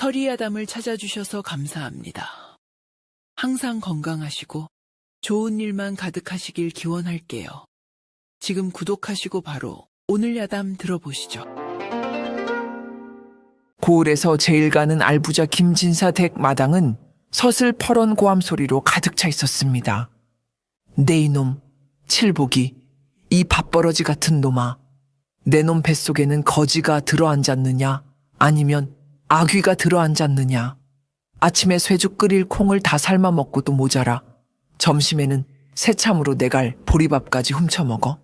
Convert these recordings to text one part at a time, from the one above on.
서리야담을 찾아주셔서 감사합니다. 항상 건강하시고 좋은 일만 가득하시길 기원할게요. 지금 구독하시고 바로 오늘 야담 들어보시죠. 고을에서 제일 가는 알부자 김진사 댁 마당은 서슬퍼런 고함 소리로 가득 차 있었습니다. 내 이놈, 칠복이, 이 밥버러지 같은 놈아, 내 놈 뱃속에는 거지가 들어앉았느냐, 아니면 아귀가 들어앉았느냐. 아침에 쇠죽 끓일 콩을 다 삶아 먹고도 모자라 점심에는 새참으로 내갈 보리밥까지 훔쳐먹어.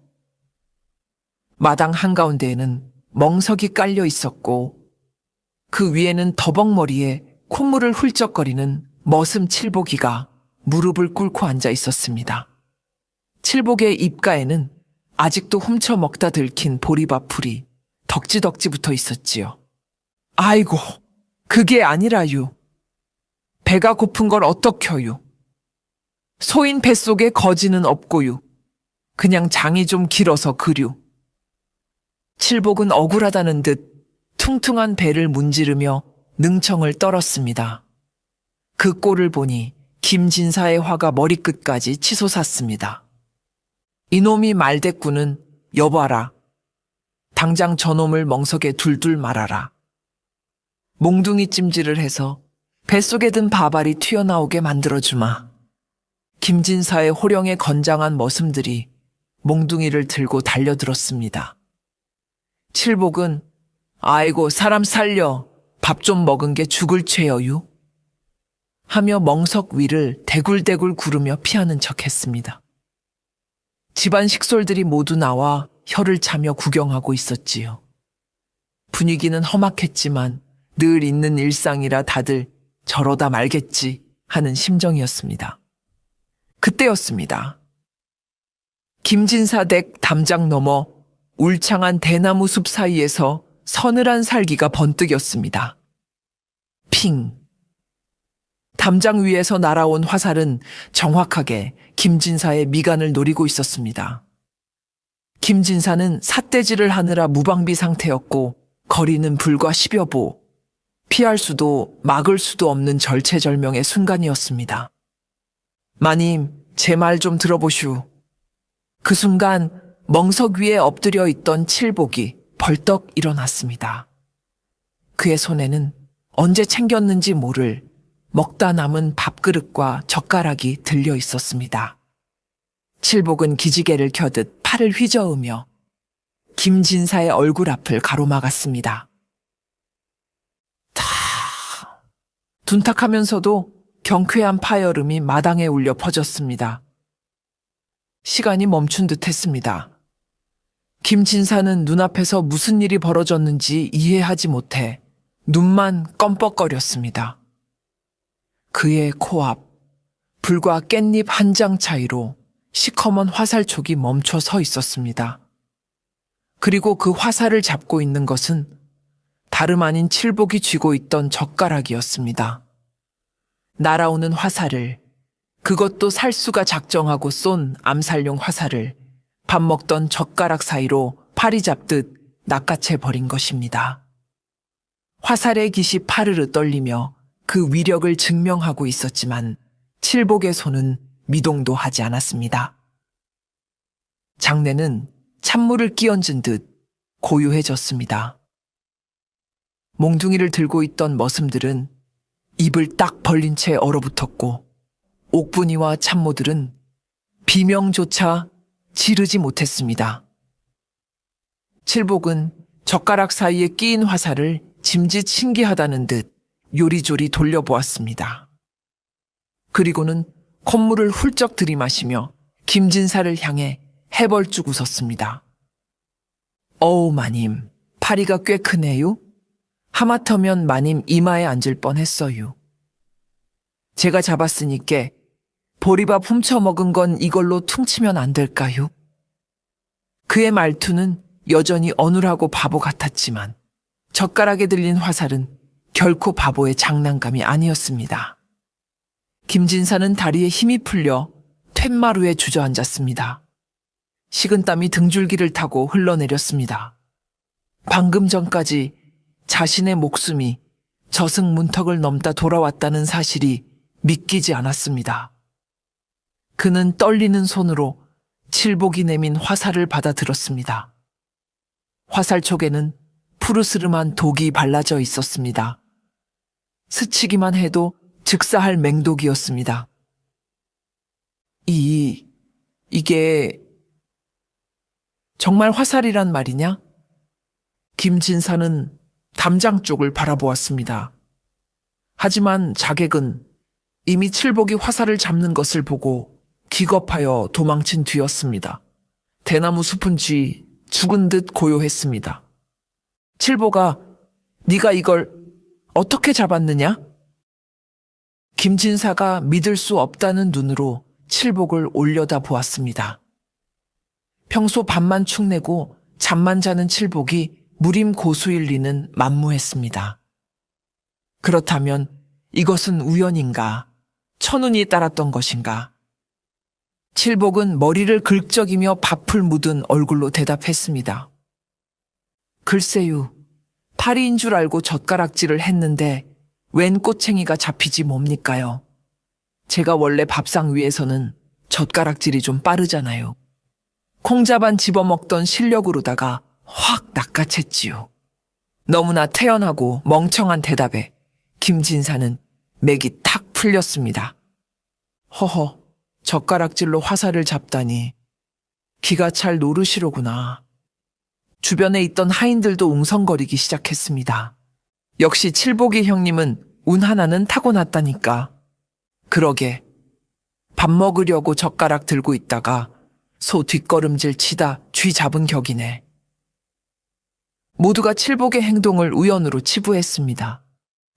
마당 한가운데에는 멍석이 깔려 있었고 그 위에는 더벅머리에 콧물을 훌쩍거리는 머슴 칠복이가 무릎을 꿇고 앉아 있었습니다. 칠복의 입가에는 아직도 훔쳐 먹다 들킨 보리밥 풀이 덕지덕지 붙어 있었지요. 아이고, 그게 아니라유. 배가 고픈 걸 어떡혀유. 소인 뱃속에 거지는 없고유. 그냥 장이 좀 길어서 그류. 칠복은 억울하다는 듯 퉁퉁한 배를 문지르며 능청을 떨었습니다. 그 꼴을 보니 김진사의 화가 머리끝까지 치솟았습니다. 이놈이 말대꾸는 여봐라. 당장 저놈을 멍석에 둘둘 말아라. 몽둥이 찜질을 해서 뱃속에 든 밥알이 튀어나오게 만들어주마. 김진사의 호령에 건장한 머슴들이 몽둥이를 들고 달려들었습니다. 칠복은 아이고 사람 살려 밥 좀 먹은 게 죽을 죄여유 하며 멍석 위를 대굴대굴 구르며 피하는 척했습니다. 집안 식솔들이 모두 나와 혀를 차며 구경하고 있었지요. 분위기는 험악했지만 늘 있는 일상이라 다들 저러다 말겠지 하는 심정이었습니다. 그때였습니다. 김진사 댁 담장 너머 울창한 대나무 숲 사이에서 서늘한 살기가 번뜩였습니다. 핑. 담장 위에서 날아온 화살은 정확하게 김진사의 미간을 노리고 있었습니다. 김진사는 삿대질을 하느라 무방비 상태였고 거리는 불과 10여 보. 피할 수도 막을 수도 없는 절체절명의 순간이었습니다. 마님, 제 말 좀 들어보슈. 그 순간 멍석 위에 엎드려 있던 칠복이 벌떡 일어났습니다. 그의 손에는 언제 챙겼는지 모를 먹다 남은 밥그릇과 젓가락이 들려 있었습니다. 칠복은 기지개를 켜듯 팔을 휘저으며 김진사의 얼굴 앞을 가로막았습니다. 둔탁하면서도 경쾌한 파열음이 마당에 울려 퍼졌습니다. 시간이 멈춘 듯 했습니다. 김진사는 눈앞에서 무슨 일이 벌어졌는지 이해하지 못해 눈만 껌뻑거렸습니다. 그의 코앞, 불과 깻잎 한 장 차이로 시커먼 화살촉이 멈춰 서 있었습니다. 그리고 그 화살을 잡고 있는 것은 다름 아닌 칠복이 쥐고 있던 젓가락이었습니다. 날아오는 화살을, 그것도 살수가 작정하고 쏜 암살용 화살을 밥 먹던 젓가락 사이로 파리 잡듯 낚아채 버린 것입니다. 화살의 깃이 파르르 떨리며 그 위력을 증명하고 있었지만 칠복의 손은 미동도 하지 않았습니다. 장내는 찬물을 끼얹은 듯 고요해졌습니다. 몽둥이를 들고 있던 머슴들은 입을 딱 벌린 채 얼어붙었고 옥분이와 참모들은 비명조차 지르지 못했습니다. 칠복은 젓가락 사이에 끼인 화살을 짐짓 신기하다는 듯 요리조리 돌려보았습니다. 그리고는 콧물을 훌쩍 들이마시며 김진사를 향해 해벌쭉 웃었습니다. 어우 마님, 파리가 꽤 크네요. 하마터면 마님 이마에 앉을 뻔했어요. 제가 잡았으니께 보리밥 훔쳐 먹은 건 이걸로 퉁치면 안 될까요? 그의 말투는 여전히 어눌하고 바보 같았지만 젓가락에 들린 화살은 결코 바보의 장난감이 아니었습니다. 김진사는 다리에 힘이 풀려 툇마루에 주저앉았습니다. 식은땀이 등줄기를 타고 흘러내렸습니다. 방금 전까지 자신의 목숨이 저승문턱을 넘다 돌아왔다는 사실이 믿기지 않았습니다. 그는 떨리는 손으로 칠복이 내민 화살을 받아들었습니다. 화살촉에는 푸르스름한 독이 발라져 있었습니다. 스치기만 해도 즉사할 맹독이었습니다. 이게 정말 화살이란 말이냐? 김진사는 담장 쪽을 바라보았습니다. 하지만 자객은 이미 칠복이 화살을 잡는 것을 보고 기겁하여 도망친 뒤였습니다. 대나무 숲은 쥐 죽은 듯 고요했습니다. 칠복아, 네가 이걸 어떻게 잡았느냐? 김진사가 믿을 수 없다는 눈으로 칠복을 올려다 보았습니다. 평소 밤만 축내고 잠만 자는 칠복이 무림 고수일리는 만무했습니다. 그렇다면 이것은 우연인가? 천운이 따랐던 것인가? 칠복은 머리를 긁적이며 밥풀 묻은 얼굴로 대답했습니다. 글쎄요, 파리인 줄 알고 젓가락질을 했는데 웬 꼬챙이가 잡히지 뭡니까요? 제가 원래 밥상 위에서는 젓가락질이 좀 빠르잖아요. 콩자반 집어먹던 실력으로다가 확 낚아챘지요. 너무나 태연하고 멍청한 대답에 김진사는 맥이 탁 풀렸습니다. 허허, 젓가락질로 화살을 잡다니. 기가 찰 노릇이로구나. 주변에 있던 하인들도 웅성거리기 시작했습니다. 역시 칠복이 형님은 운 하나는 타고났다니까. 그러게, 밥 먹으려고 젓가락 들고 있다가 소 뒷걸음질 치다 쥐 잡은 격이네. 모두가 칠복의 행동을 우연으로 치부했습니다.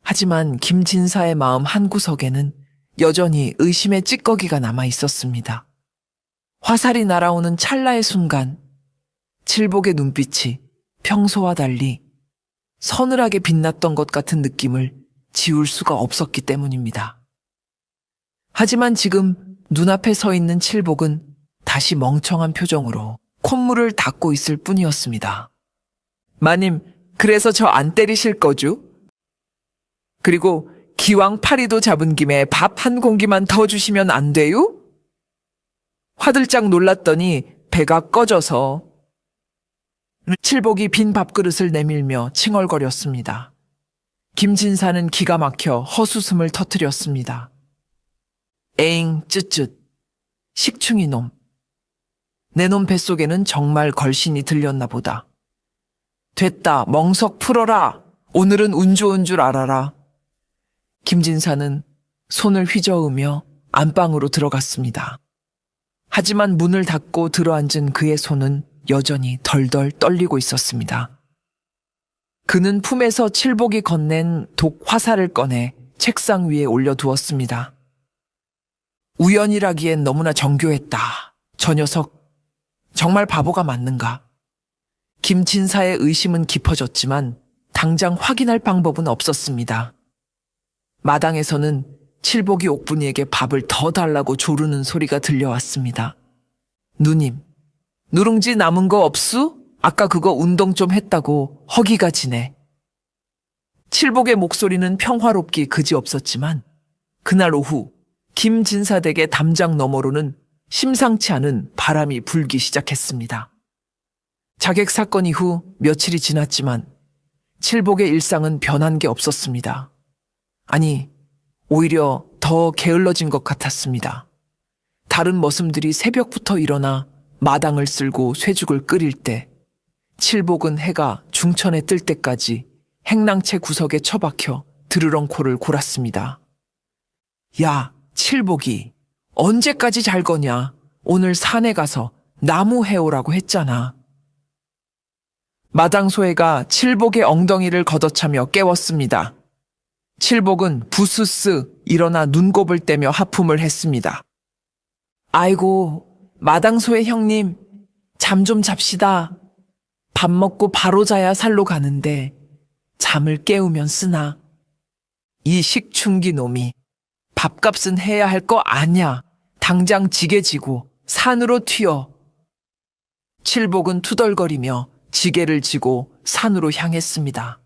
하지만 김진사의 마음 한구석에는 여전히 의심의 찌꺼기가 남아 있었습니다. 화살이 날아오는 찰나의 순간 칠복의 눈빛이 평소와 달리 서늘하게 빛났던 것 같은 느낌을 지울 수가 없었기 때문입니다. 하지만 지금 눈앞에 서 있는 칠복은 다시 멍청한 표정으로 콧물을 닦고 있을 뿐이었습니다. 마님, 그래서 저 안 때리실 거죠? 그리고 기왕 파리도 잡은 김에 밥 한 공기만 더 주시면 안 돼요? 화들짝 놀랐더니 배가 꺼져서 칠복이 빈 밥그릇을 내밀며 칭얼거렸습니다. 김진사는 기가 막혀 헛웃음을 터뜨렸습니다. 에잉, 쯧쯧. 식충이 놈. 내 놈 뱃속에는 정말 걸신이 들렸나 보다. 됐다, 멍석 풀어라. 오늘은 운 좋은 줄 알아라. 김진사는 손을 휘저으며 안방으로 들어갔습니다. 하지만 문을 닫고 들어앉은 그의 손은 여전히 덜덜 떨리고 있었습니다. 그는 품에서 칠복이 건넨 독 화살을 꺼내 책상 위에 올려두었습니다. 우연이라기엔 너무나 정교했다. 저 녀석 정말 바보가 맞는가? 김진사의 의심은 깊어졌지만 당장 확인할 방법은 없었습니다. 마당에서는 칠복이 옥분이에게 밥을 더 달라고 조르는 소리가 들려왔습니다. 누님, 누룽지 남은 거 없수? 아까 그거 운동 좀 했다고 허기가 지네. 칠복의 목소리는 평화롭기 그지없었지만 그날 오후 김진사 댁의 담장 너머로는 심상치 않은 바람이 불기 시작했습니다. 자객 사건 이후 며칠이 지났지만 칠복의 일상은 변한 게 없었습니다. 아니, 오히려 더 게을러진 것 같았습니다. 다른 머슴들이 새벽부터 일어나 마당을 쓸고 쇠죽을 끓일 때 칠복은 해가 중천에 뜰 때까지 행랑채 구석에 처박혀 드르렁코를 골았습니다. 야, 칠복이 언제까지 잘 거냐? 오늘 산에 가서 나무 해오라고 했잖아. 마당소해가 칠복의 엉덩이를 걷어차며 깨웠습니다. 칠복은 부스스 일어나 눈곱을 떼며 하품을 했습니다. 아이고, 마당소해 형님, 잠 좀 잡시다. 밥 먹고 바로 자야 살로 가는데 잠을 깨우면 쓰나. 이 식충기 놈이 밥값은 해야 할 거 아냐. 당장 지게 지고 산으로 튀어. 칠복은 투덜거리며 지게를 지고 산으로 향했습니다.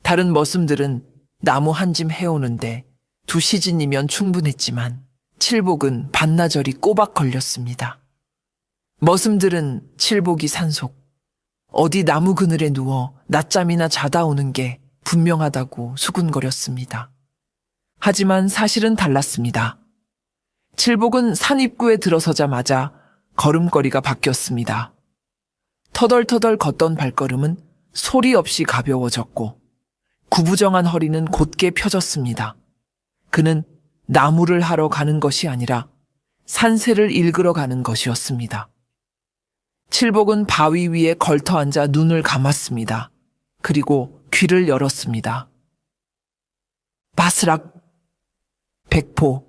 다른 머슴들은 나무 한 짐 해오는데 2시즌이면 충분했지만 칠복은 반나절이 꼬박 걸렸습니다. 머슴들은 칠복이 산속, 어디 나무 그늘에 누워 낮잠이나 자다 오는 게 분명하다고 수군거렸습니다. 하지만 사실은 달랐습니다. 칠복은 산 입구에 들어서자마자 걸음걸이가 바뀌었습니다. 터덜터덜 걷던 발걸음은 소리 없이 가벼워졌고 구부정한 허리는 곧게 펴졌습니다. 그는 나무를 하러 가는 것이 아니라 산세를 읽으러 가는 것이었습니다. 칠복은 바위 위에 걸터 앉아 눈을 감았습니다. 그리고 귀를 열었습니다. 바스락, 백포,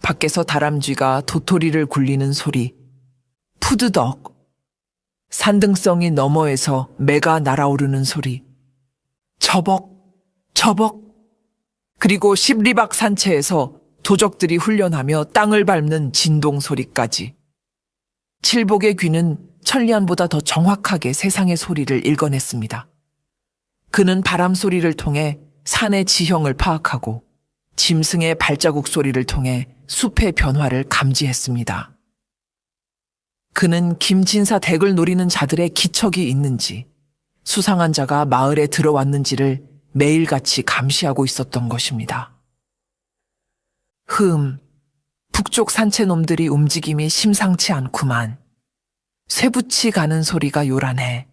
밖에서 다람쥐가 도토리를 굴리는 소리, 푸드덕, 산등성이 너머에서 매가 날아오르는 소리, 저벅, 저벅, 그리고 10리박 산채에서 도적들이 훈련하며 땅을 밟는 진동 소리까지. 칠복의 귀는 천리안보다 더 정확하게 세상의 소리를 읽어냈습니다. 그는 바람 소리를 통해 산의 지형을 파악하고 짐승의 발자국 소리를 통해 숲의 변화를 감지했습니다. 그는 김진사 댁을 노리는 자들의 기척이 있는지, 수상한 자가 마을에 들어왔는지를 매일같이 감시하고 있었던 것입니다. 북쪽 산채놈들이 움직임이 심상치 않구만. 쇠붙이 가는 소리가 요란해.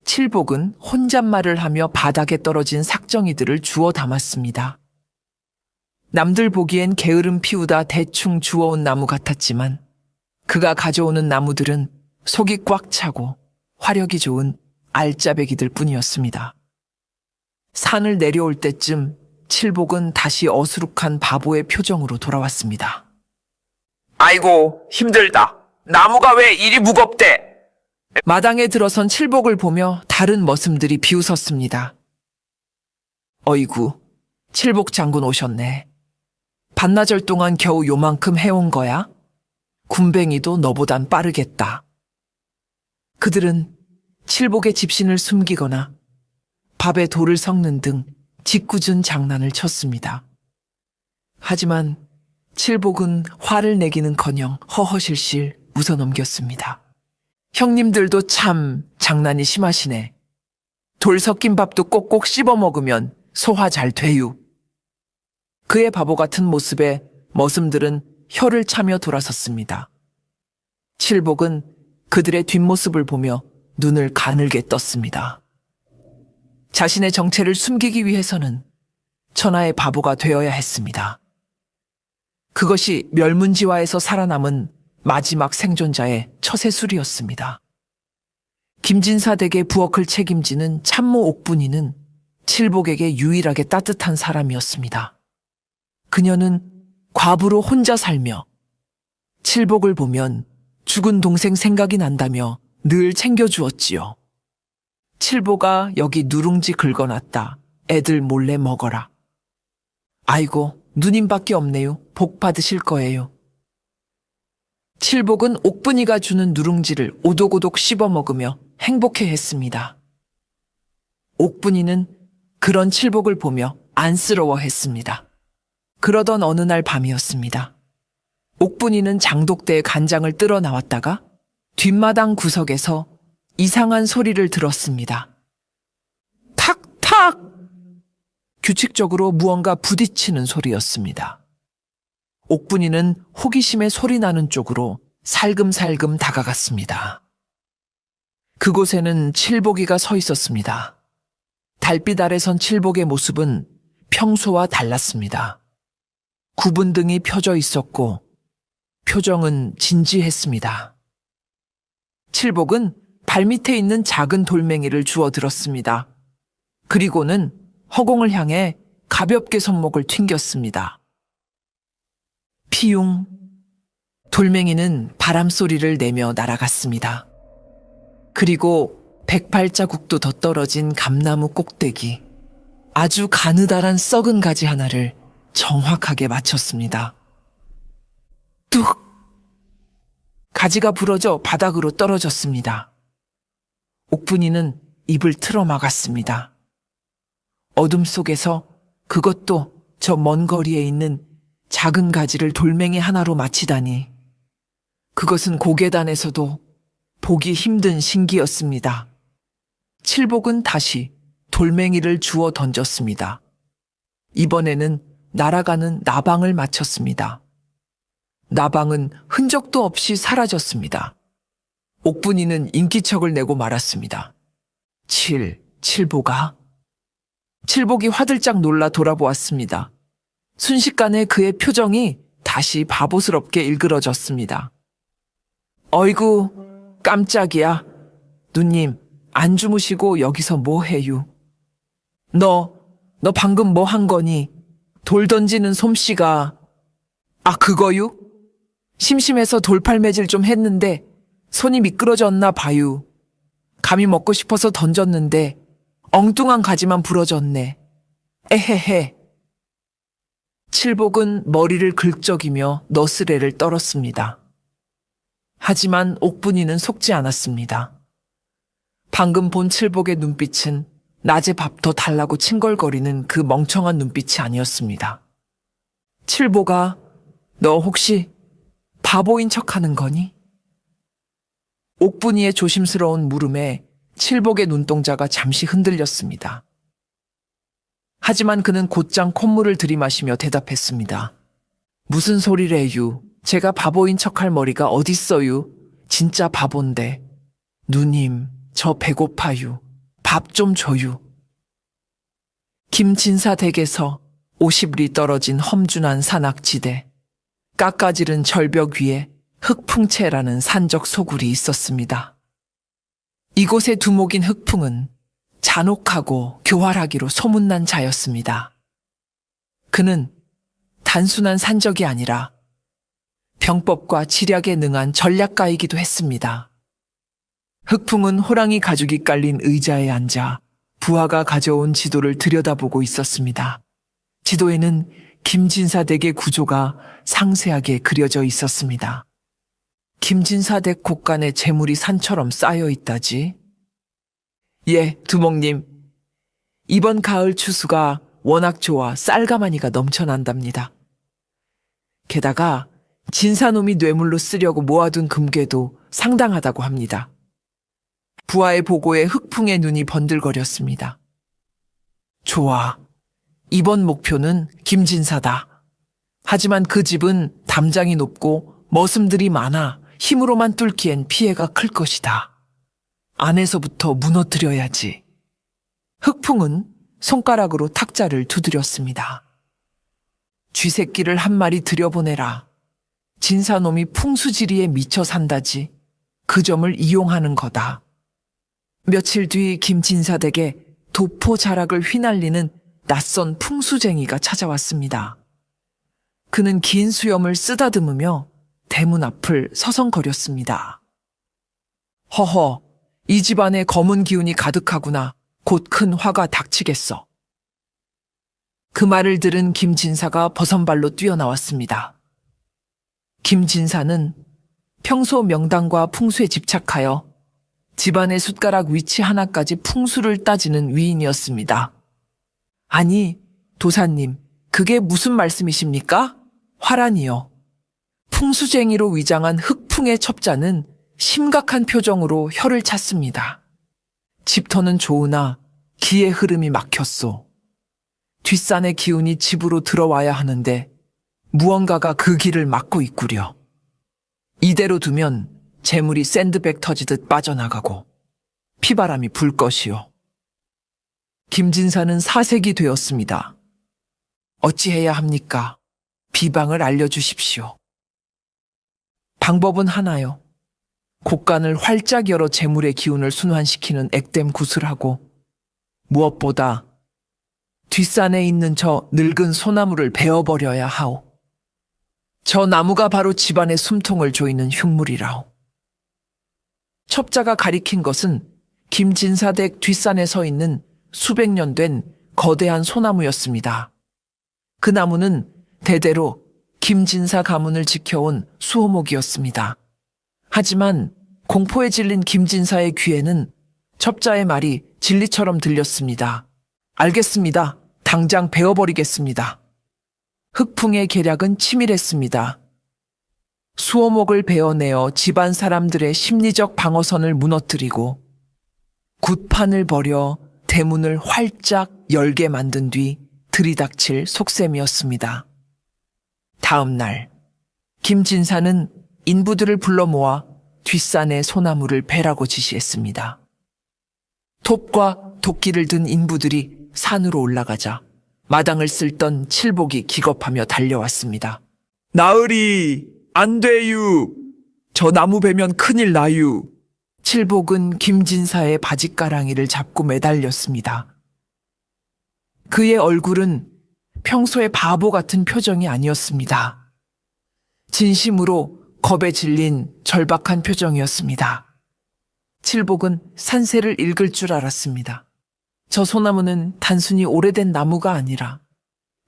칠복은 혼잣말을 하며 바닥에 떨어진 삭정이들을 주워 담았습니다. 남들 보기엔 게으름 피우다 대충 주워온 나무 같았지만 그가 가져오는 나무들은 속이 꽉 차고 화력이 좋은 알짜배기들 뿐이었습니다. 산을 내려올 때쯤 칠복은 다시 어수룩한 바보의 표정으로 돌아왔습니다. 아이고, 힘들다. 나무가 왜 이리 무겁대? 마당에 들어선 칠복을 보며 다른 머슴들이 비웃었습니다. 어이구, 칠복 장군 오셨네. 반나절 동안 겨우 요만큼 해온 거야? 군뱅이도 너보단 빠르겠다. 그들은 칠복의 집신을 숨기거나 밥에 돌을 섞는 등 짓궂은 장난을 쳤습니다. 하지만 칠복은 화를 내기는커녕 허허실실 웃어넘겼습니다. 형님들도 참 장난이 심하시네. 돌 섞인 밥도 꼭꼭 씹어 먹으면 소화 잘 돼유. 그의 바보 같은 모습에 머슴들은 혀를 차며 돌아섰습니다. 칠복은 그들의 뒷모습을 보며 눈을 가늘게 떴습니다. 자신의 정체를 숨기기 위해서는 천하의 바보가 되어야 했습니다. 그것이 멸문지화에서 살아남은 마지막 생존자의 처세술이었습니다. 김진사 댁의 부엌을 책임지는 참모 옥분이는 칠복에게 유일하게 따뜻한 사람이었습니다. 그녀는 과부로 혼자 살며 칠복을 보면 죽은 동생 생각이 난다며 늘 챙겨주었지요. 칠복아, 여기 누룽지 긁어놨다. 애들 몰래 먹어라. 아이고, 누님밖에 없네요. 복 받으실 거예요. 칠복은 옥분이가 주는 누룽지를 오독오독 씹어 먹으며 행복해했습니다. 옥분이는 그런 칠복을 보며 안쓰러워했습니다. 그러던 어느 날 밤이었습니다. 옥분이는 장독대에 간장을 뜰어 나왔다가 뒷마당 구석에서 이상한 소리를 들었습니다. 탁탁! 규칙적으로 무언가 부딪히는 소리였습니다. 옥분이는 호기심에 소리 나는 쪽으로 살금살금 다가갔습니다. 그곳에는 칠복이가 서 있었습니다. 달빛 아래 선 칠복의 모습은 평소와 달랐습니다. 굽은 등이 펴져 있었고 표정은 진지했습니다. 칠복은 발밑에 있는 작은 돌멩이를 주워 들었습니다. 그리고는 허공을 향해 가볍게 손목을 튕겼습니다. 피용. 돌멩이는 바람 소리를 내며 날아갔습니다. 그리고 100발자국도 더 떨어진 감나무 꼭대기, 아주 가느다란 썩은 가지 하나를 정확하게 맞췄습니다. 뚝! 가지가 부러져 바닥으로 떨어졌습니다. 옥분이는 입을 틀어 막았습니다. 어둠 속에서 그것도 저 먼 거리에 있는 작은 가지를 돌멩이 하나로 맞히다니. 그것은 고계단에서도 보기 힘든 신기였습니다. 칠복은 다시 돌멩이를 주워 던졌습니다. 이번에는 날아가는 나방을 맞췄습니다. 나방은 흔적도 없이 사라졌습니다. 옥분이는 인기척을 내고 말았습니다. 칠복아? 칠복이 화들짝 놀라 돌아보았습니다. 순식간에 그의 표정이 다시 바보스럽게 일그러졌습니다. 어이구, 깜짝이야. 누님, 안 주무시고 여기서 뭐 해유? 너 방금 뭐 한 거니? 돌 던지는 솜씨가. 아, 그거유? 심심해서 돌팔매질 좀 했는데 손이 미끄러졌나 봐유. 감이 먹고 싶어서 던졌는데 엉뚱한 가지만 부러졌네. 에헤헤. 칠복은 머리를 긁적이며 너스레를 떨었습니다. 하지만 옥분이는 속지 않았습니다. 방금 본 칠복의 눈빛은 낮에 밥 더 달라고 칭걸거리는 그 멍청한 눈빛이 아니었습니다. 칠복아, 너 혹시 바보인 척하는 거니? 옥분이의 조심스러운 물음에 칠복의 눈동자가 잠시 흔들렸습니다. 하지만 그는 곧장 콧물을 들이마시며 대답했습니다. 무슨 소리래유? 제가 바보인 척할 머리가 어딨어유? 진짜 바본데. 누님, 저 배고파유. 밥 좀 줘유. 김진사 댁에서 50리 떨어진 험준한 산악지대. 깎아지른 절벽 위에 흑풍채라는 산적 소굴이 있었습니다. 이곳의 두목인 흑풍은 잔혹하고 교활하기로 소문난 자였습니다. 그는 단순한 산적이 아니라 병법과 지략에 능한 전략가이기도 했습니다. 흑풍은 호랑이 가죽이 깔린 의자에 앉아 부하가 가져온 지도를 들여다보고 있었습니다. 지도에는 김진사 댁의 구조가 상세하게 그려져 있었습니다. 김진사 댁 곳간에 재물이 산처럼 쌓여 있다지? 예, 두목님. 이번 가을 추수가 워낙 좋아 쌀가마니가 넘쳐난답니다. 게다가 진사놈이 뇌물로 쓰려고 모아둔 금괴도 상당하다고 합니다. 부하의 보고에 흑풍의 눈이 번들거렸습니다. 좋아. 이번 목표는 김진사다. 하지만 그 집은 담장이 높고 머슴들이 많아 힘으로만 뚫기엔 피해가 클 것이다. 안에서부터 무너뜨려야지. 흑풍은 손가락으로 탁자를 두드렸습니다. 쥐새끼를 한 마리 들여보내라. 진사놈이 풍수지리에 미쳐 산다지. 그 점을 이용하는 거다. 며칠 뒤 김진사 댁에 도포 자락을 휘날리는 낯선 풍수쟁이가 찾아왔습니다. 그는 긴 수염을 쓰다듬으며 대문 앞을 서성거렸습니다. 허허, 이 집안에 검은 기운이 가득하구나. 곧 큰 화가 닥치겠어. 그 말을 들은 김진사가 버선발로 뛰어나왔습니다. 김진사는 평소 명당과 풍수에 집착하여 집안의 숟가락 위치 하나까지 풍수를 따지는 위인이었습니다. 아니, 도사님, 그게 무슨 말씀이십니까? 화란이요. 풍수쟁이로 위장한 흑풍의 첩자는 심각한 표정으로 혀를 찼습니다. 집터는 좋으나 기의 흐름이 막혔소. 뒷산의 기운이 집으로 들어와야 하는데 무언가가 그 길을 막고 있구려. 이대로 두면 재물이 샌드백 터지듯 빠져나가고 피바람이 불 것이요. 김진사는 사색이 되었습니다. 어찌해야 합니까? 비방을 알려주십시오. 방법은 하나요. 곳간을 활짝 열어 재물의 기운을 순환시키는 액땜 구슬하고 무엇보다 뒷산에 있는 저 늙은 소나무를 베어버려야 하오. 저 나무가 바로 집안의 숨통을 조이는 흉물이라오. 첩자가 가리킨 것은 김진사 댁 뒷산에 서 있는 수백 년 된 거대한 소나무였습니다. 그 나무는 대대로 김진사 가문을 지켜온 수호목이었습니다. 하지만 공포에 질린 김진사의 귀에는 첩자의 말이 진리처럼 들렸습니다. 알겠습니다. 당장 베어버리겠습니다. 흑풍의 계략은 치밀했습니다. 수호목을 베어내어 집안 사람들의 심리적 방어선을 무너뜨리고 굿판을 벌여 대문을 활짝 열게 만든 뒤 들이닥칠 속셈이었습니다. 다음 날 김진사는 인부들을 불러 모아 뒷산에 소나무를 베라고 지시했습니다. 톱과 도끼를 든 인부들이 산으로 올라가자 마당을 쓸던 칠복이 기겁하며 달려왔습니다. 나으리, 안 돼유. 저 나무 베면 큰일 나유. 칠복은 김진사의 바짓가랑이를 잡고 매달렸습니다. 그의 얼굴은 평소의 바보 같은 표정이 아니었습니다. 진심으로 겁에 질린 절박한 표정이었습니다. 칠복은 산세를 읽을 줄 알았습니다. 저 소나무는 단순히 오래된 나무가 아니라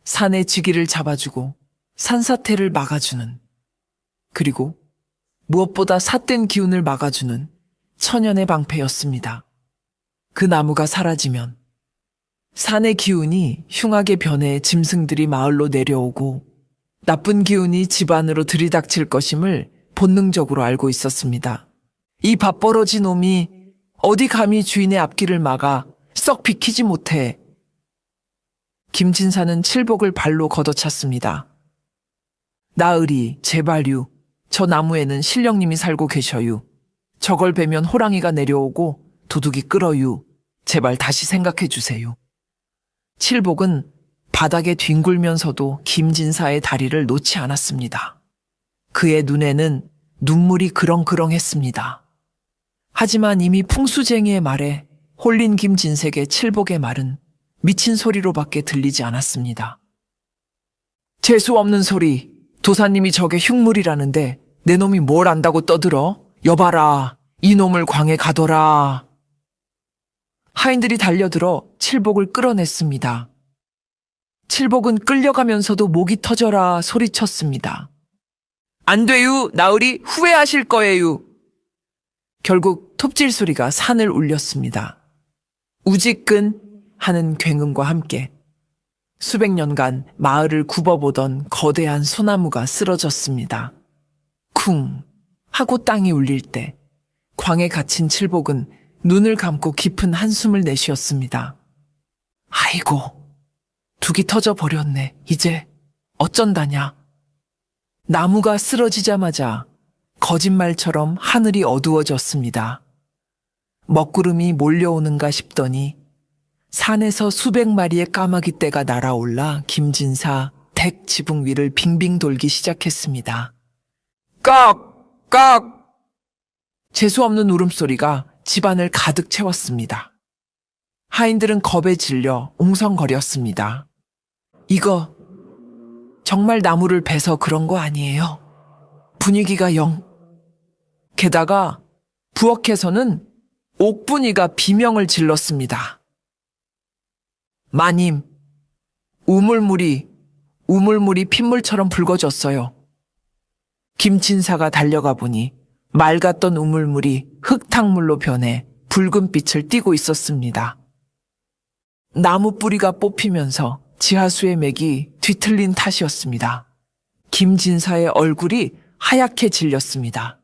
산의 지기를 잡아주고 산사태를 막아주는, 그리고 무엇보다 삿된 기운을 막아주는 천연의 방패였습니다. 그 나무가 사라지면 산의 기운이 흉하게 변해 짐승들이 마을로 내려오고 나쁜 기운이 집안으로 들이닥칠 것임을 본능적으로 알고 있었습니다. 이 밥벌어진 놈이 어디 감히 주인의 앞길을 막아 썩 비키지 못해. 김진사는 칠복을 발로 걷어찼습니다. 나으리, 제발유. 저 나무에는 신령님이 살고 계셔유. 저걸 베면 호랑이가 내려오고 도둑이 끌어유. 제발 다시 생각해 주세요. 칠복은 바닥에 뒹굴면서도 김진사의 다리를 놓지 않았습니다. 그의 눈에는 눈물이 그렁그렁했습니다. 하지만 이미 풍수쟁이의 말에 홀린 김진색의 칠복의 말은 미친 소리로밖에 들리지 않았습니다. 재수 없는 소리. 도사님이 저게 흉물이라는데 내 놈이 뭘 안다고 떠들어? 여봐라. 이 놈을 광에 가둬라. 하인들이 달려들어 칠복을 끌어냈습니다. 칠복은 끌려가면서도 목이 터져라 소리쳤습니다. 안 돼유, 나으리, 후회하실 거예요. 결국 톱질 소리가 산을 울렸습니다. 우지끈 하는 굉음과 함께 수백 년간 마을을 굽어보던 거대한 소나무가 쓰러졌습니다. 쿵 하고 땅이 울릴 때 광에 갇힌 칠복은 눈을 감고 깊은 한숨을 내쉬었습니다. 아이고, 둑이 터져 버렸네. 이제 어쩐다냐. 나무가 쓰러지자마자 거짓말처럼 하늘이 어두워졌습니다. 먹구름이 몰려오는가 싶더니 산에서 수백 마리의 까마귀 떼가 날아올라 김진사 댁 지붕 위를 빙빙 돌기 시작했습니다. 깍! 깍! 재수없는 울음소리가 집안을 가득 채웠습니다. 하인들은 겁에 질려 옹성거렸습니다. 이거 정말 나무를 베서 그런 거 아니에요? 분위기가 영. 게다가 부엌에서는 옥분이가 비명을 질렀습니다. 마님, 우물물이 핏물처럼 붉어졌어요. 김진사가 달려가 보니 맑았던 우물물이 흙탕물로 변해 붉은 빛을 띠고 있었습니다. 나무 뿌리가 뽑히면서 지하수의 맥이 뒤틀린 탓이었습니다. 김진사의 얼굴이 하얗게 질렸습니다.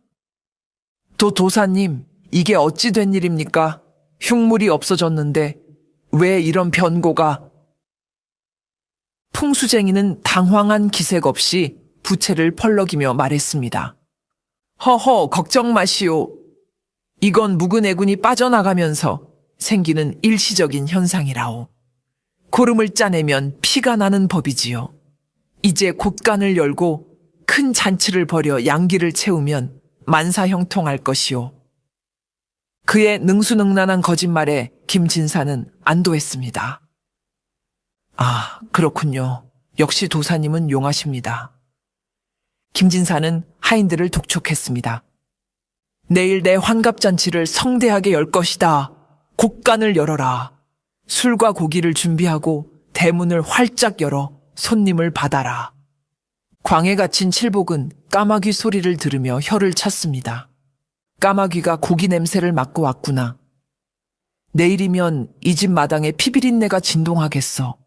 도사님, 이게 어찌 된 일입니까? 흉물이 없어졌는데 왜 이런 변고가? 풍수쟁이는 당황한 기색 없이 부채를 펄럭이며 말했습니다. 허허, 걱정 마시오. 이건 묵은 애군이 빠져나가면서 생기는 일시적인 현상이라오. 고름을 짜내면 피가 나는 법이지요. 이제 곳간을 열고 큰 잔치를 벌여 양기를 채우면 만사형통할 것이오. 그의 능수능란한 거짓말에 김진사는 안도했습니다. 아, 그렇군요. 역시 도사님은 용하십니다. 김진사는 하인들을 독촉했습니다. 내일 내 환갑잔치를 성대하게 열 것이다. 곳간을 열어라. 술과 고기를 준비하고 대문을 활짝 열어 손님을 받아라. 광에 갇힌 칠복은 까마귀 소리를 들으며 혀를 찼습니다. 까마귀가 고기 냄새를 맡고 왔구나. 내일이면 이 집 마당에 피비린내가 진동하겠어.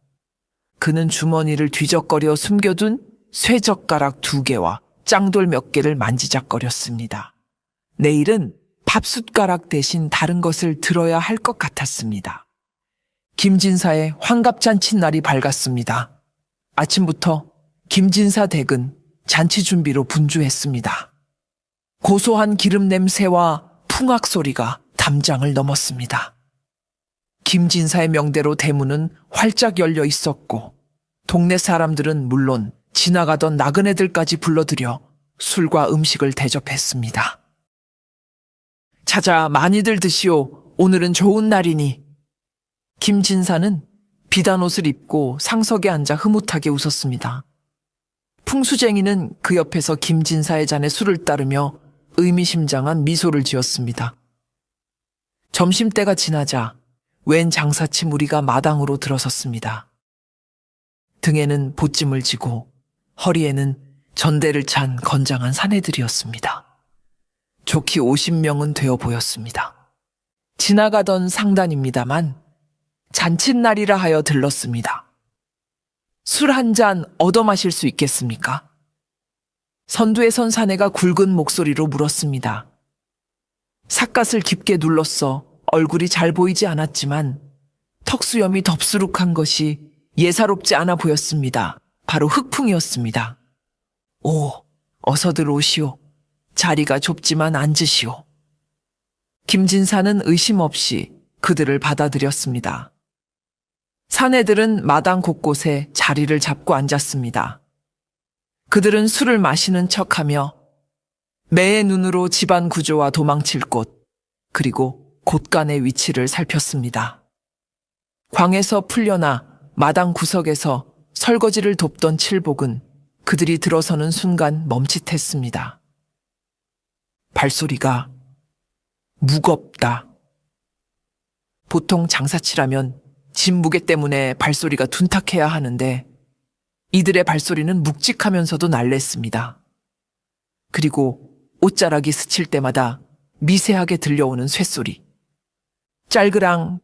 그는 주머니를 뒤적거려 숨겨둔 쇠젓가락 2개와 짱돌 몇 개를 만지작거렸습니다. 내일은 밥숟가락 대신 다른 것을 들어야 할 것 같았습니다. 김진사의 환갑 잔칫날이 밝았습니다. 아침부터 김진사 댁은 잔치 준비로 분주했습니다. 고소한 기름 냄새와 풍악 소리가 담장을 넘었습니다. 김진사의 명대로 대문은 활짝 열려 있었고 동네 사람들은 물론 지나가던 나그네들까지 불러들여 술과 음식을 대접했습니다. 자자 많이들 드시오. 오늘은 좋은 날이니. 김진사는 비단 옷을 입고 상석에 앉아 흐뭇하게 웃었습니다. 풍수쟁이는 그 옆에서 김진사의 잔에 술을 따르며 의미심장한 미소를 지었습니다. 점심때가 지나자 웬 장사치 무리가 마당으로 들어섰습니다. 등에는 보찜을 지고 허리에는 전대를 찬 건장한 사내들이었습니다. 좋기 50명은 되어 보였습니다. 지나가던 상단입니다만 잔칫날이라 하여 들렀습니다. 술 한 잔 얻어 마실 수 있겠습니까? 선두에 선 사내가 굵은 목소리로 물었습니다. 삿갓을 깊게 눌렀어 얼굴이 잘 보이지 않았지만 턱수염이 덥수룩한 것이 예사롭지 않아 보였습니다. 바로 흑풍이었습니다. 오, 어서들 오시오. 자리가 좁지만 앉으시오. 김진사는 의심 없이 그들을 받아들였습니다. 사내들은 마당 곳곳에 자리를 잡고 앉았습니다. 그들은 술을 마시는 척하며 매의 눈으로 집안 구조와 도망칠 곳, 그리고 곳간의 위치를 살폈습니다. 광에서 풀려나 마당 구석에서 설거지를 돕던 칠복은 그들이 들어서는 순간 멈칫했습니다. 발소리가 무겁다. 보통 장사치라면 짐 무게 때문에 발소리가 둔탁해야 하는데 이들의 발소리는 묵직하면서도 날랬습니다. 그리고 옷자락이 스칠 때마다 미세하게 들려오는 쇳소리. 짤그랑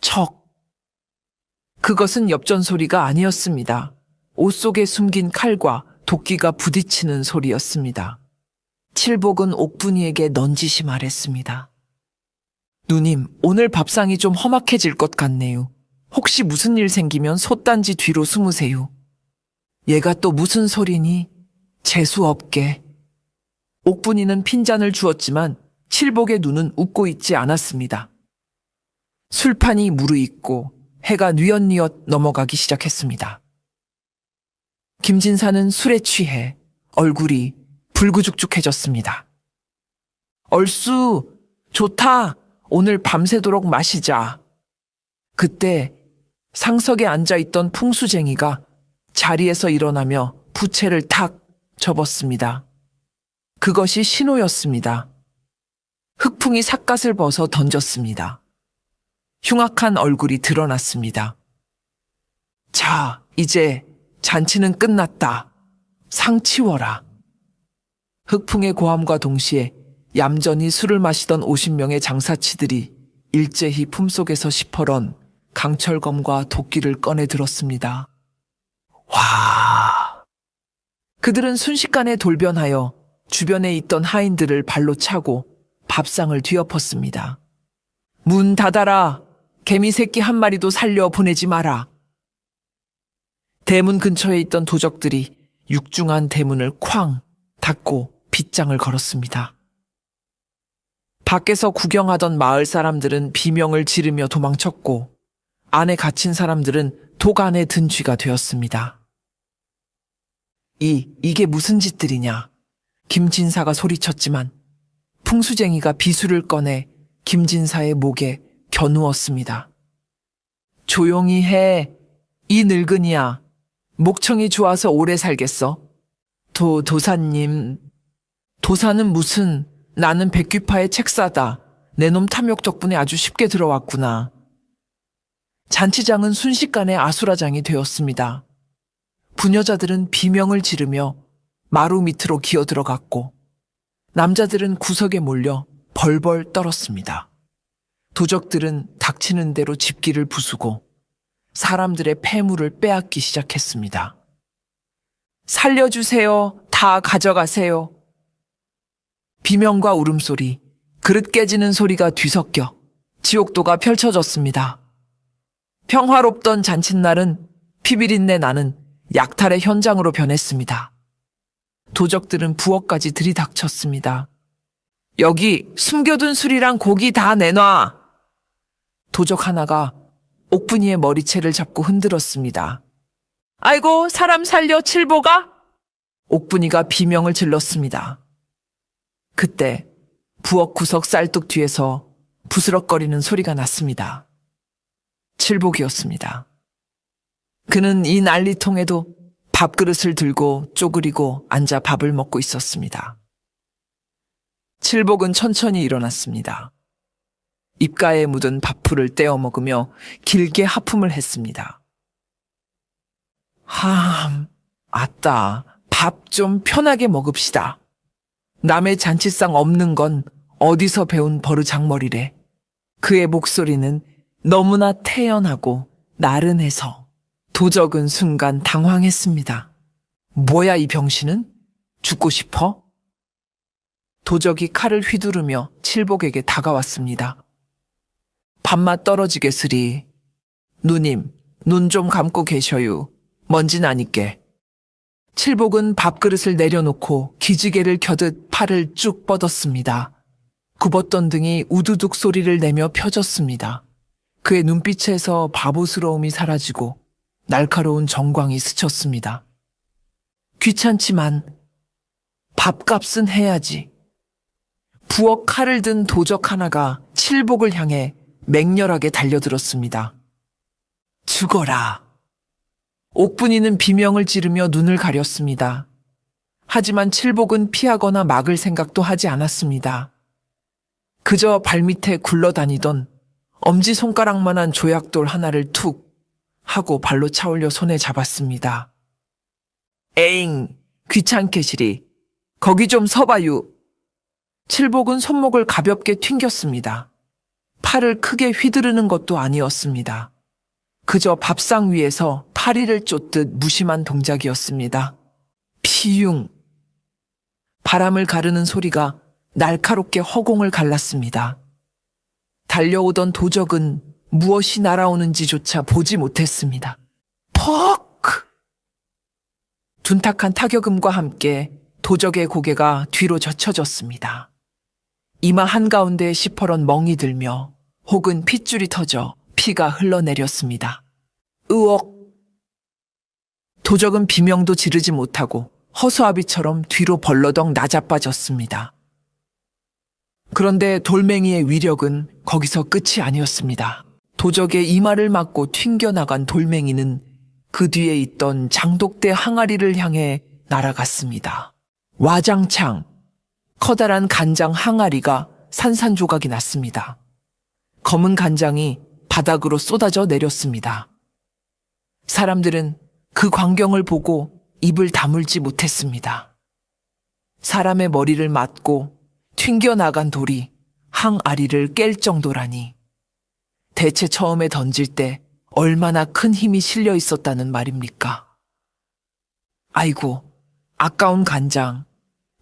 척. 그것은 엽전 소리가 아니었습니다. 옷 속에 숨긴 칼과 도끼가 부딪히는 소리였습니다. 칠복은 옥분이에게 넌지시 말했습니다. 누님, 오늘 밥상이 좀 험악해질 것 같네요. 혹시 무슨 일 생기면 솥단지 뒤로 숨으세요. 얘가 또 무슨 소리니? 재수없게. 옥분이는 핀잔을 주었지만 칠복의 눈은 웃고 있지 않았습니다. 술판이 무르익고 해가 뉘엿뉘엿 넘어가기 시작했습니다. 김진사는 술에 취해 얼굴이 불구죽죽해졌습니다. 얼쑤, 좋다. 오늘 밤새도록 마시자. 그때 상석에 앉아있던 풍수쟁이가 자리에서 일어나며 부채를 탁 접었습니다. 그것이 신호였습니다. 흑풍이 삿갓을 벗어 던졌습니다. 흉악한 얼굴이 드러났습니다. 자, 이제 잔치는 끝났다. 상 치워라. 흑풍의 고함과 동시에 얌전히 술을 마시던 50명의 장사치들이 일제히 품속에서 시퍼런 강철검과 도끼를 꺼내 들었습니다. 와! 그들은 순식간에 돌변하여 주변에 있던 하인들을 발로 차고 밥상을 뒤엎었습니다. 문 닫아라! 개미 새끼 한 마리도 살려 보내지 마라! 대문 근처에 있던 도적들이 육중한 대문을 쾅 닫고 빗장을 걸었습니다. 밖에서 구경하던 마을 사람들은 비명을 지르며 도망쳤고 안에 갇힌 사람들은 독 안에 든 쥐가 되었습니다. 이게 무슨 짓들이냐? 김진사가 소리쳤지만 풍수쟁이가 비수를 꺼내 김진사의 목에 겨누었습니다. 조용히 해. 이 늙은이야. 목청이 좋아서 오래 살겠어. 도사님. 도사는 무슨, 나는 백귀파의 책사다. 내 놈 탐욕 덕분에 아주 쉽게 들어왔구나. 잔치장은 순식간에 아수라장이 되었습니다. 부녀자들은 비명을 지르며 마루 밑으로 기어들어갔고 남자들은 구석에 몰려 벌벌 떨었습니다. 도적들은 닥치는 대로 집기를 부수고 사람들의 폐물을 빼앗기 시작했습니다. 살려주세요. 다 가져가세요. 비명과 울음소리, 그릇 깨지는 소리가 뒤섞여 지옥도가 펼쳐졌습니다. 평화롭던 잔칫날은 피비린내 나는 약탈의 현장으로 변했습니다. 도적들은 부엌까지 들이닥쳤습니다. 여기 숨겨둔 술이랑 고기 다 내놔. 도적 하나가 옥분이의 머리채를 잡고 흔들었습니다. 아이고, 사람 살려, 칠보가? 옥분이가 비명을 질렀습니다. 그때 부엌 구석 쌀뚝 뒤에서 부스럭거리는 소리가 났습니다. 칠복이었습니다. 그는 이 난리통에도 밥그릇을 들고 쪼그리고 앉아 밥을 먹고 있었습니다. 칠복은 천천히 일어났습니다. 입가에 묻은 밥풀을 떼어 먹으며 길게 하품을 했습니다. 아따, 밥 좀 편하게 먹읍시다. 남의 잔치상 없는 건 어디서 배운 버르장머리래. 그의 목소리는 너무나 태연하고 나른해서 도적은 순간 당황했습니다. 뭐야, 이 병신은? 죽고 싶어? 도적이 칼을 휘두르며 칠복에게 다가왔습니다. 밥맛 떨어지게 쓰리. 누님, 눈 좀 감고 계셔요. 먼지 나니께. 칠복은 밥그릇을 내려놓고 기지개를 켜듯 팔을 쭉 뻗었습니다. 굽었던 등이 우두둑 소리를 내며 펴졌습니다. 그의 눈빛에서 바보스러움이 사라지고 날카로운 정광이 스쳤습니다. 귀찮지만 밥값은 해야지. 부엌 칼을 든 도적 하나가 칠복을 향해 맹렬하게 달려들었습니다. 죽어라. 옥분이는 비명을 지르며 눈을 가렸습니다. 하지만 칠복은 피하거나 막을 생각도 하지 않았습니다. 그저 발밑에 굴러다니던 엄지손가락만한 조약돌 하나를 툭 하고 발로 차올려 손에 잡았습니다. 에잉, 귀찮게 시리. 거기 좀 서봐요. 칠복은 손목을 가볍게 튕겼습니다. 팔을 크게 휘두르는 것도 아니었습니다. 그저 밥상 위에서 파리를 쫓듯 무심한 동작이었습니다. 피융. 바람을 가르는 소리가 날카롭게 허공을 갈랐습니다. 달려오던 도적은 무엇이 날아오는지조차 보지 못했습니다. 퍽! 둔탁한 타격음과 함께 도적의 고개가 뒤로 젖혀졌습니다. 이마 한가운데에 시퍼런 멍이 들며 혹은 핏줄이 터져 피가 흘러내렸습니다. 으억! 도적은 비명도 지르지 못하고 허수아비처럼 뒤로 벌러덩 나자빠졌습니다. 그런데 돌멩이의 위력은 거기서 끝이 아니었습니다. 도적의 이마를 맞고 튕겨나간 돌멩이는 그 뒤에 있던 장독대 항아리를 향해 날아갔습니다. 와장창, 커다란 간장 항아리가 산산조각이 났습니다. 검은 간장이 바닥으로 쏟아져 내렸습니다. 사람들은 그 광경을 보고 입을 다물지 못했습니다. 사람의 머리를 맞고 튕겨나간 돌이 항아리를 깰 정도라니. 대체 처음에 던질 때 얼마나 큰 힘이 실려 있었다는 말입니까? 아이고, 아까운 간장.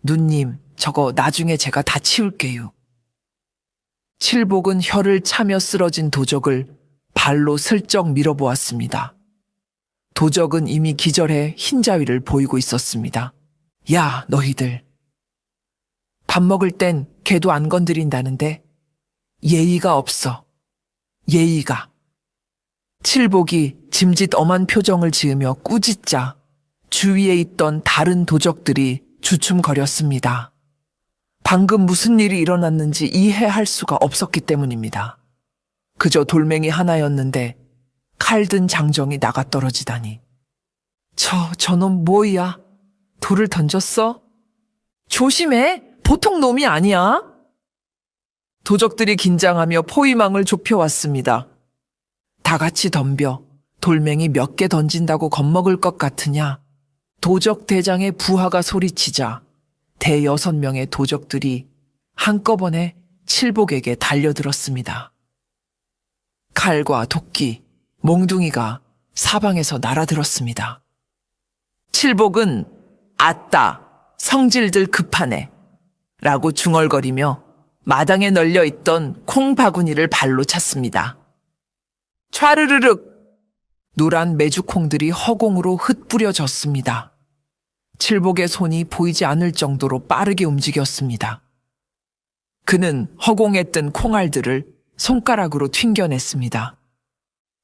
누님, 저거 나중에 제가 다 치울게요. 칠복은 혀를 차며 쓰러진 도적을 발로 슬쩍 밀어보았습니다. 도적은 이미 기절해 흰자위를 보이고 있었습니다. 야, 너희들. 밥 먹을 땐 걔도 안 건드린다는데 예의가 없어. 예의가. 칠복이 짐짓 엄한 표정을 지으며 꾸짖자 주위에 있던 다른 도적들이 주춤거렸습니다. 방금 무슨 일이 일어났는지 이해할 수가 없었기 때문입니다. 그저 돌멩이 하나였는데 칼든 장정이 나가떨어지다니. 저놈 뭐야? 돌을 던졌어? 조심해! 보통 놈이 아니야! 도적들이 긴장하며 포위망을 좁혀왔습니다. 다 같이 덤벼 돌멩이 몇 개 던진다고 겁먹을 것 같으냐? 도적 대장의 부하가 소리치자 대여섯 명의 도적들이 한꺼번에 칠복에게 달려들었습니다. 칼과 도끼, 몽둥이가 사방에서 날아들었습니다. 칠복은 아따, 성질들 급하네 라고 중얼거리며 마당에 널려있던 콩 바구니를 발로 찼습니다. 촤르르륵! 노란 메주콩들이 허공으로 흩뿌려졌습니다. 칠복의 손이 보이지 않을 정도로 빠르게 움직였습니다. 그는 허공에 뜬 콩알들을 손가락으로 튕겨냈습니다.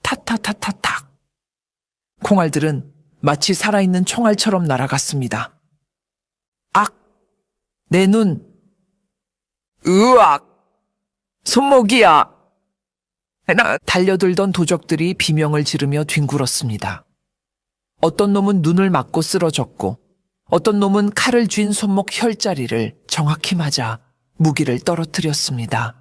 타타타타탁. 콩알들은 마치 살아있는 총알처럼 날아갔습니다. 악! 내 눈! 으악! 손목이야! 달려들던 도적들이 비명을 지르며 뒹굴었습니다. 어떤 놈은 눈을 맞고 쓰러졌고 어떤 놈은 칼을 쥔 손목 혈자리를 정확히 맞아 무기를 떨어뜨렸습니다.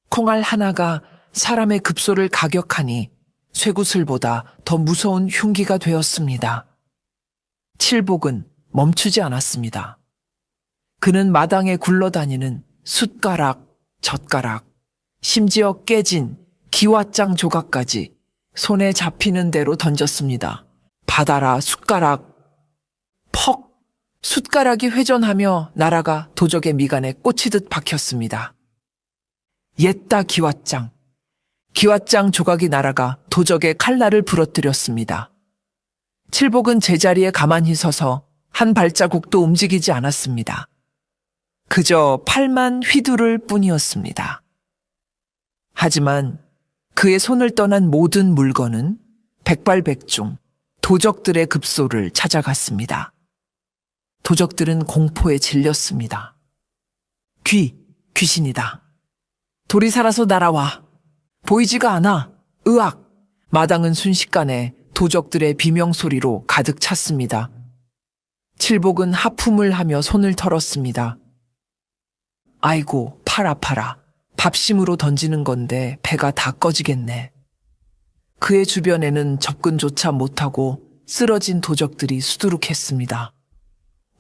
콩알 하나가 사람의 급소를 가격하니 쇠구슬보다 더 무서운 흉기가 되었습니다. 칠복은 멈추지 않았습니다. 그는 마당에 굴러다니는 숟가락, 젓가락, 심지어 깨진 기왓장 조각까지 손에 잡히는 대로 던졌습니다. 받아라, 숟가락. 퍽! 숟가락이 회전하며 날아가 도적의 미간에 꽂히듯 박혔습니다. 옛다 기왓장. 기왓장 조각이 날아가 도적의 칼날을 부러뜨렸습니다. 칠복은 제자리에 가만히 서서 한 발자국도 움직이지 않았습니다. 그저 팔만 휘두를 뿐이었습니다. 하지만 그의 손을 떠난 모든 물건은 백발백중 도적들의 급소를 찾아갔습니다. 도적들은 공포에 질렸습니다. 귀신이다. 돌이 살아서 날아와. 보이지가 않아. 으악! 마당은 순식간에 도적들의 비명소리로 가득 찼습니다. 칠복은 하품을 하며 손을 털었습니다. 아이고, 팔 아파라. 밥심으로 던지는 건데 배가 다 꺼지겠네. 그의 주변에는 접근조차 못하고 쓰러진 도적들이 수두룩했습니다.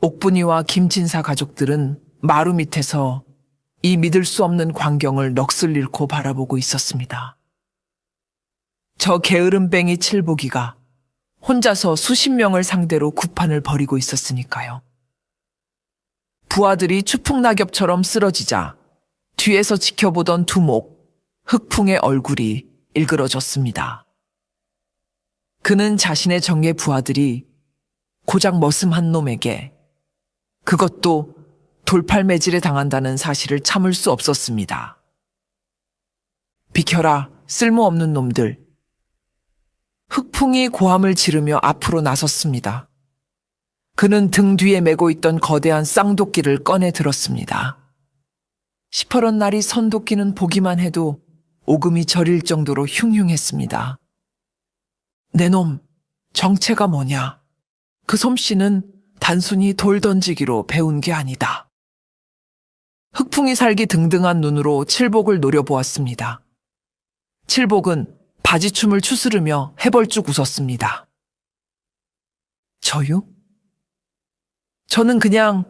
옥분이와 김진사 가족들은 마루 밑에서 이 믿을 수 없는 광경을 넋을 잃고 바라보고 있었습니다. 저 게으름뱅이 칠복이가 혼자서 수십 명을 상대로 구판을 벌이고 있었으니까요. 부하들이 추풍낙엽처럼 쓰러지자 뒤에서 지켜보던 두목, 흑풍의 얼굴이 일그러졌습니다. 그는 자신의 정예 부하들이 고작 머슴한 놈에게 그것도 돌팔매질에 당한다는 사실을 참을 수 없었습니다. 비켜라, 쓸모없는 놈들. 흑풍이 고함을 지르며 앞으로 나섰습니다. 그는 등 뒤에 메고 있던 거대한 쌍도끼를 꺼내 들었습니다. 시퍼런 날이 선도끼는 보기만 해도 오금이 저릴 정도로 흉흉했습니다. 내 놈, 정체가 뭐냐? 그 솜씨는 단순히 돌 던지기로 배운 게 아니다. 흑풍이 살기 등등한 눈으로 칠복을 노려보았습니다. 칠복은 바지춤을 추스르며 해벌쭉 웃었습니다. 저요? 저는 그냥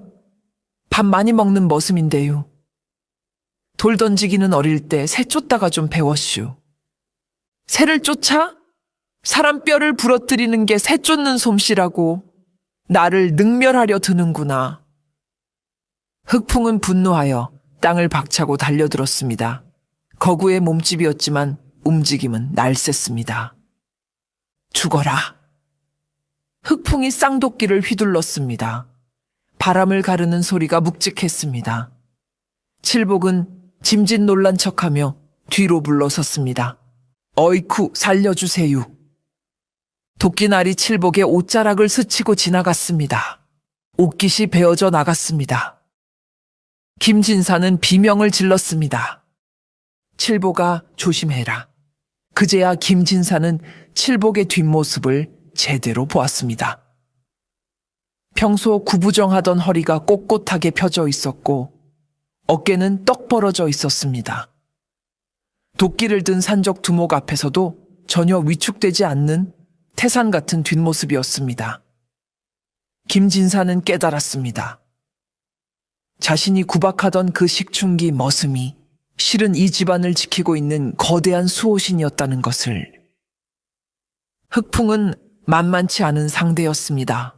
밥 많이 먹는 머슴인데요. 돌 던지기는 어릴 때 새 쫓다가 좀 배웠슈. 새를 쫓아? 사람 뼈를 부러뜨리는 게 새 쫓는 솜씨라고 나를 능멸하려 드는구나. 흑풍은 분노하여 땅을 박차고 달려들었습니다. 거구의 몸집이었지만 움직임은 날쌔습니다. 죽어라. 흑풍이 쌍도끼를 휘둘렀습니다. 바람을 가르는 소리가 묵직했습니다. 칠복은 짐짓 놀란 척하며 뒤로 물러섰습니다. 어이쿠, 살려주세요. 도끼날이 칠복의 옷자락을 스치고 지나갔습니다. 옷깃이 베어져 나갔습니다. 김진사는 비명을 질렀습니다. 칠복아, 조심해라. 그제야 김진사는 칠복의 뒷모습을 제대로 보았습니다. 평소 구부정하던 허리가 꼿꼿하게 펴져 있었고 어깨는 떡 벌어져 있었습니다. 도끼를 든 산적 두목 앞에서도 전혀 위축되지 않는 태산 같은 뒷모습이었습니다. 김진사는 깨달았습니다. 자신이 구박하던 그 식충기 머슴이 실은 이 집안을 지키고 있는 거대한 수호신이었다는 것을. 흑풍은 만만치 않은 상대였습니다.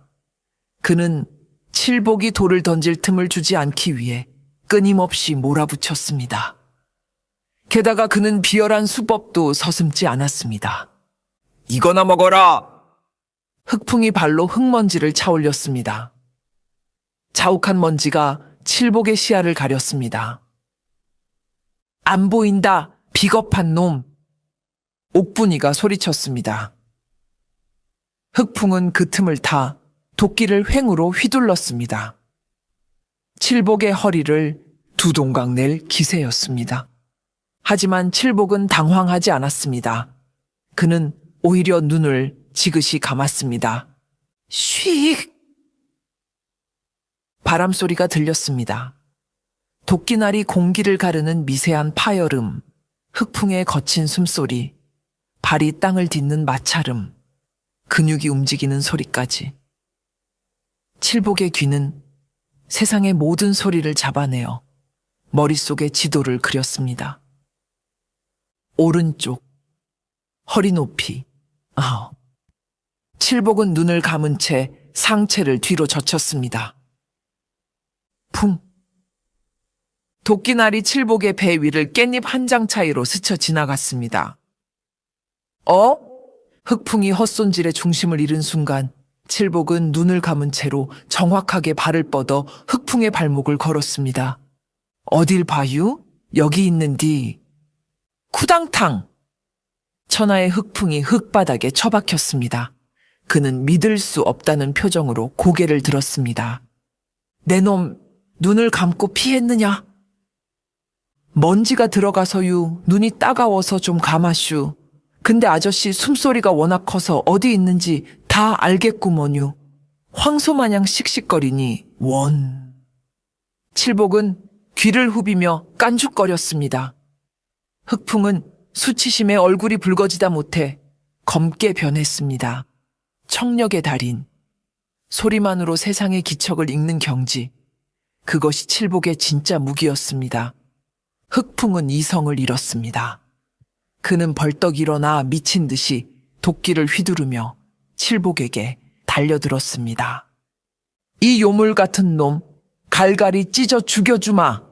그는 칠복이 돌을 던질 틈을 주지 않기 위해 끊임없이 몰아붙였습니다. 게다가 그는 비열한 수법도 서슴지 않았습니다. 이거나 먹어라! 흑풍이 발로 흙먼지를 차올렸습니다. 자욱한 먼지가 칠복의 시야를 가렸습니다. 안 보인다, 비겁한 놈! 옥분이가 소리쳤습니다. 흑풍은 그 틈을 타 도끼를 횡으로 휘둘렀습니다. 칠복의 허리를 두 동강 낼 기세였습니다. 하지만 칠복은 당황하지 않았습니다. 그는 오히려 눈을 지그시 감았습니다. 쉭! 바람소리가 들렸습니다. 도끼날이 공기를 가르는 미세한 파열음, 흑풍의 거친 숨소리, 발이 땅을 딛는 마찰음, 근육이 움직이는 소리까지. 칠복의 귀는 세상의 모든 소리를 잡아내어 머릿속에 지도를 그렸습니다. 오른쪽, 허리 높이. 칠복은 눈을 감은 채 상체를 뒤로 젖혔습니다. 쿵! 도끼날이 칠복의 배 위를 깻잎 한 장 차이로 스쳐 지나갔습니다. 흑풍이 헛손질의 중심을 잃은 순간 칠복은 눈을 감은 채로 정확하게 발을 뻗어 흑풍의 발목을 걸었습니다. 어딜 봐유? 여기 있는디. 쿠당탕! 천하의 흑풍이 흙바닥에 처박혔습니다. 그는 믿을 수 없다는 표정으로 고개를 들었습니다. 내 놈, 눈을 감고 피했느냐? 먼지가 들어가서유, 눈이 따가워서 좀 감았슈. 근데 아저씨 숨소리가 워낙 커서 어디 있는지 다 알겠구먼유. 황소마냥 씩씩거리니 원. 칠복은 귀를 후비며 깐죽거렸습니다. 흑풍은 수치심에 얼굴이 붉어지다 못해 검게 변했습니다. 청력의 달인, 소리만으로 세상의 기척을 읽는 경지, 그것이 칠복의 진짜 무기였습니다. 흑풍은 이성을 잃었습니다. 그는 벌떡 일어나 미친 듯이 도끼를 휘두르며 칠복에게 달려들었습니다. 이 요물 같은 놈, 갈갈이 찢어 죽여주마!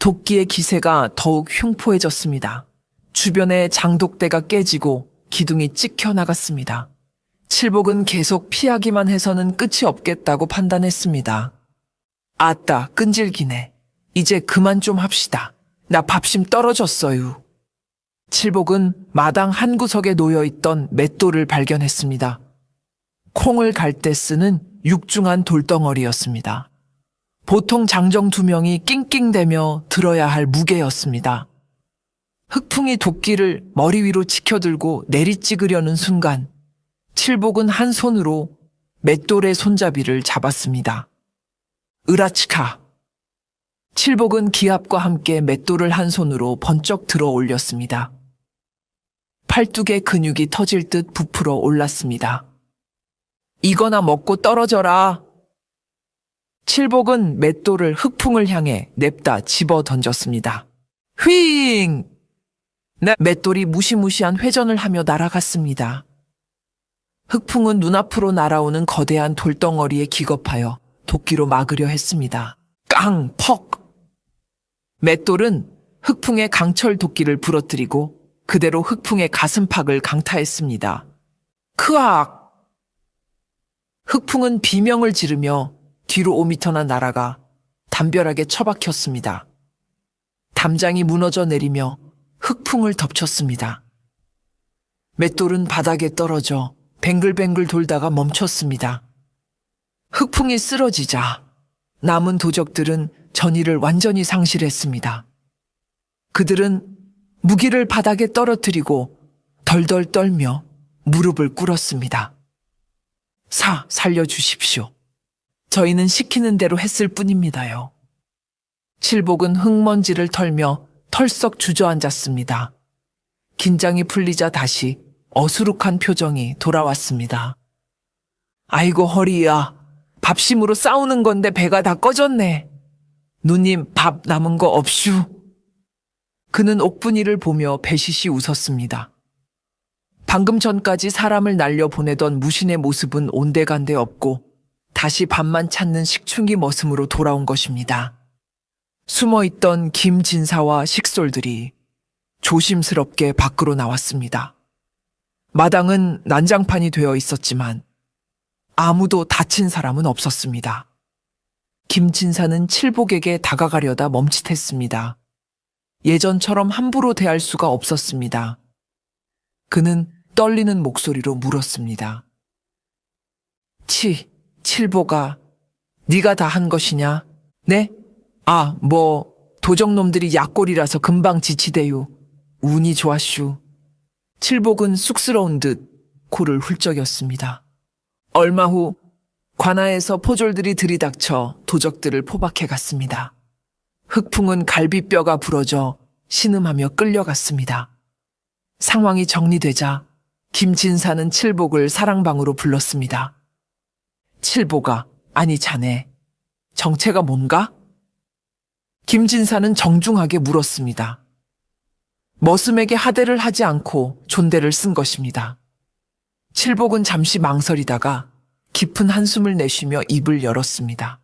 도끼의 기세가 더욱 흉포해졌습니다. 주변의 장독대가 깨지고 기둥이 찍혀 나갔습니다. 칠복은 계속 피하기만 해서는 끝이 없겠다고 판단했습니다. 아따, 끈질기네. 이제 그만 좀 합시다. 나 밥심 떨어졌어요. 칠복은 마당 한 구석에 놓여있던 맷돌을 발견했습니다. 콩을 갈 때 쓰는 육중한 돌덩어리였습니다. 보통 장정 2명이 낑낑대며 들어야 할 무게였습니다. 흑풍이 도끼를 머리 위로 치켜들고 내리찍으려는 순간 칠복은 한 손으로 맷돌의 손잡이를 잡았습니다. 으라치카! 칠복은 기압과 함께 맷돌을 한 손으로 번쩍 들어 올렸습니다. 팔뚝의 근육이 터질 듯 부풀어 올랐습니다. 이거나 먹고 떨어져라! 칠복은 맷돌을 흑풍을 향해 냅다 집어 던졌습니다. 휘잉! 맷돌이 무시무시한 회전을 하며 날아갔습니다. 흑풍은 눈앞으로 날아오는 거대한 돌덩어리에 기겁하여 도끼로 막으려 했습니다. 깡! 퍽! 맷돌은 흑풍의 강철 도끼를 부러뜨리고 그대로 흑풍의 가슴팍을 강타했습니다. 크악! 흑풍은 비명을 지르며 뒤로 5미터나 날아가 담벼락에 처박혔습니다. 담장이 무너져 내리며 흑풍을 덮쳤습니다. 맷돌은 바닥에 떨어져 뱅글뱅글 돌다가 멈췄습니다. 흑풍이 쓰러지자 남은 도적들은 전의를 완전히 상실했습니다. 그들은 무기를 바닥에 떨어뜨리고 덜덜 떨며 무릎을 꿇었습니다. 살려주십시오. 저희는 시키는 대로 했을 뿐입니다요. 칠복은 흙먼지를 털며 털썩 주저앉았습니다. 긴장이 풀리자 다시 어수룩한 표정이 돌아왔습니다. 아이고 허리야, 밥심으로 싸우는 건데 배가 다 꺼졌네. 누님 밥 남은 거 없슈? 그는 옥분이를 보며 배시시 웃었습니다. 방금 전까지 사람을 날려보내던 무신의 모습은 온데간데 없고 다시 밥만 찾는 식충이 머슴으로 돌아온 것입니다. 숨어있던 김진사와 식솔들이 조심스럽게 밖으로 나왔습니다. 마당은 난장판이 되어 있었지만 아무도 다친 사람은 없었습니다. 김진사는 칠복에게 다가가려다 멈칫했습니다. 예전처럼 함부로 대할 수가 없었습니다. 그는 떨리는 목소리로 물었습니다. 칠복아, 네가 다 한 것이냐? 네? 도적놈들이 약골이라서 금방 지치대요. 운이 좋았슈. 칠복은 쑥스러운 듯 코를 훌쩍였습니다. 얼마 후 관아에서 포졸들이 들이닥쳐 도적들을 포박해 갔습니다. 흑풍은 갈비뼈가 부러져 신음하며 끌려갔습니다. 상황이 정리되자 김진사는 칠복을 사랑방으로 불렀습니다. 칠복아, 아니 자네, 정체가 뭔가? 김진사는 정중하게 물었습니다. 머슴에게 하대를 하지 않고 존대를 쓴 것입니다. 칠복은 잠시 망설이다가 깊은 한숨을 내쉬며 입을 열었습니다.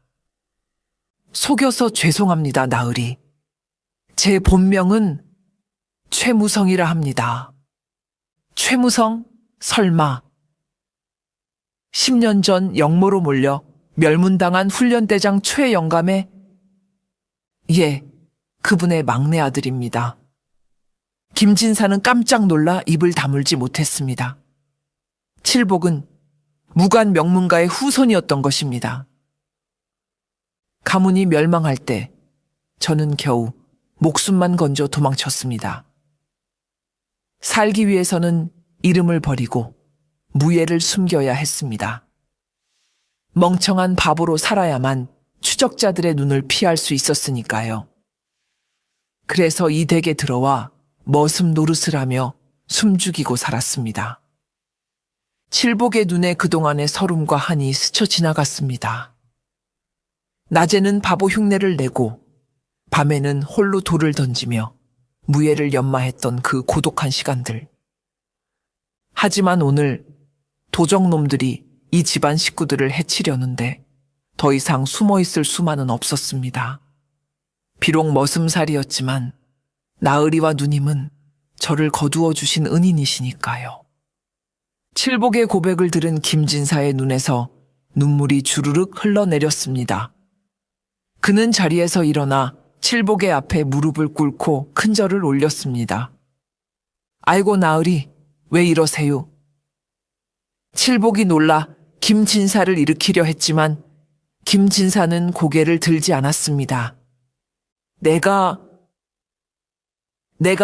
속여서 죄송합니다, 나으리. 제 본명은 최무성이라 합니다. 최무성? 설마. 10년 전 영모로 몰려 멸문당한 훈련대장 최영감의 예, 그분의 막내 아들입니다. 김진사는 깜짝 놀라 입을 다물지 못했습니다. 칠복은 무관 명문가의 후손이었던 것입니다. 가문이 멸망할 때 저는 겨우 목숨만 건져 도망쳤습니다. 살기 위해서는 이름을 버리고 무예를 숨겨야 했습니다. 멍청한 바보로 살아야만 추적자들의 눈을 피할 수 있었으니까요. 그래서 이 댁에 들어와 머슴 노릇을 하며 숨죽이고 살았습니다. 칠복의 눈에 그동안의 서름과 한이 스쳐 지나갔습니다. 낮에는 바보 흉내를 내고 밤에는 홀로 돌을 던지며 무예를 연마했던 그 고독한 시간들. 하지만 오늘 도적놈들이 이 집안 식구들을 해치려는데 더 이상 숨어있을 수만은 없었습니다. 비록 머슴살이였지만 나으리와 누님은 저를 거두어 주신 은인이시니까요. 칠복의 고백을 들은 김진사의 눈에서 눈물이 주르륵 흘러내렸습니다. 그는 자리에서 일어나 칠복의 앞에 무릎을 꿇고 큰 절을 올렸습니다. 아이고 나으리, 왜 이러세요? 칠복이 놀라 김진사를 일으키려 했지만 김진사는 고개를 들지 않았습니다. 내가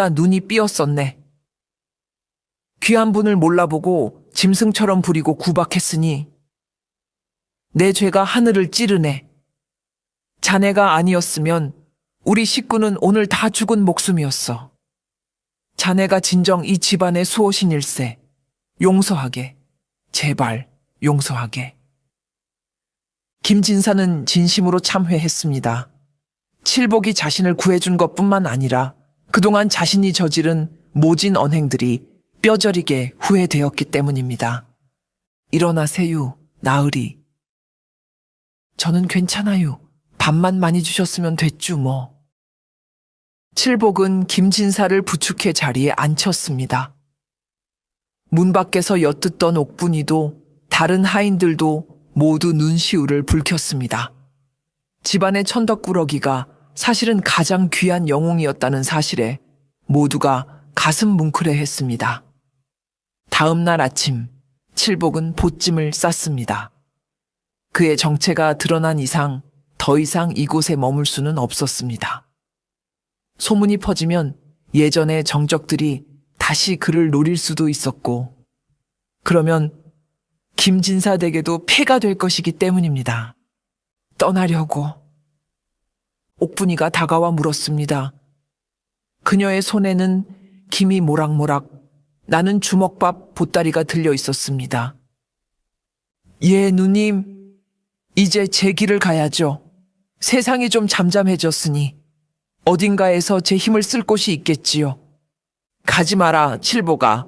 눈이 삐었었네. 귀한 분을 몰라보고 짐승처럼 부리고 구박했으니 내 죄가 하늘을 찌르네. 자네가 아니었으면 우리 식구는 오늘 다 죽은 목숨이었어. 자네가 진정 이 집안의 수호신일세. 용서하게. 제발 용서하게. 김진사는 진심으로 참회했습니다. 칠복이 자신을 구해준 것뿐만 아니라 그동안 자신이 저지른 모진 언행들이 뼈저리게 후회되었기 때문입니다. 일어나세요, 나으리. 저는 괜찮아요. 밥만 많이 주셨으면 됐죠, 뭐. 칠복은 김진사를 부축해 자리에 앉혔습니다. 문 밖에서 엿듣던 옥분이도 다른 하인들도 모두 눈시울을 붉혔습니다. 집안의 천덕꾸러기가 사실은 가장 귀한 영웅이었다는 사실에 모두가 가슴 뭉클해했습니다. 다음 날 아침, 칠복은 보찜을 쌌습니다. 그의 정체가 드러난 이상 더 이상 이곳에 머물 수는 없었습니다. 소문이 퍼지면 예전의 정적들이 다시 그를 노릴 수도 있었고, 그러면 김진사 댁에도 폐가 될 것이기 때문입니다. 떠나려고. 옥분이가 다가와 물었습니다. 그녀의 손에는 김이 모락모락 나는 주먹밥 보따리가 들려 있었습니다. 예, 누님. 이제 제 길을 가야죠. 세상이 좀 잠잠해졌으니 어딘가에서 제 힘을 쓸 곳이 있겠지요. 가지 마라, 칠복아.